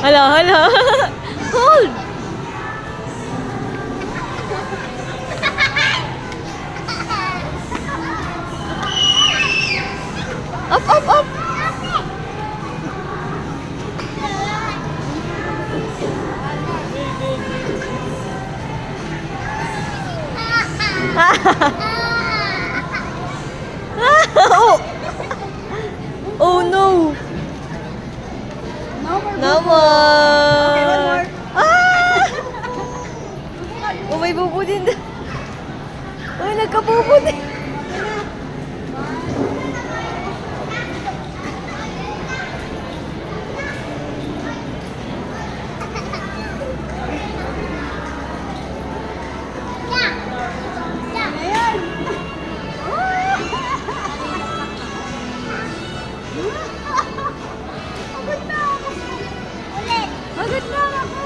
Hala, hala. Hold. Up, up, up. Oh. Oh no. No more. Okay, one more. Ah! Oh, may bubo din. Oh, nagkabubo din. Pagod na ako.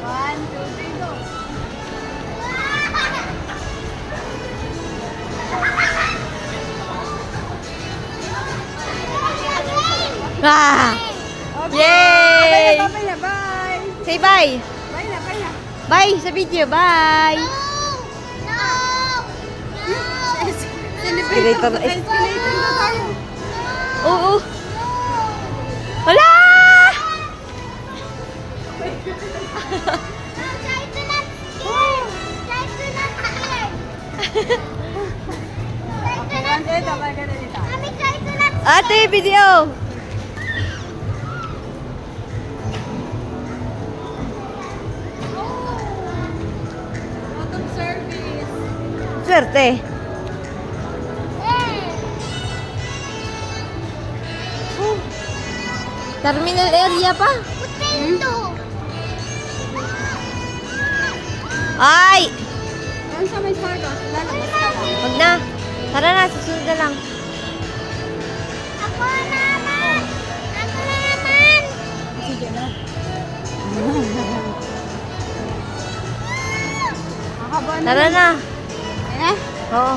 One, two, three, go. Ah! Okay. Yay! Bye na, bye. Say bye. Bye na, bye na. Bye sa video. Bye. Celebrate Escalator. na. Escalator na tayo. Oo. Wala! Okay, one, two, tabay ka na dito. Ate, video. Bottom service. Swerte. Oh. Terminal area pa. Ay! Doon sa may sarga. Lalabas ka ba? Wag na. Tara na, susunod na lang. Sige na. Makaba na. Tara na. Eh? Oo.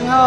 No.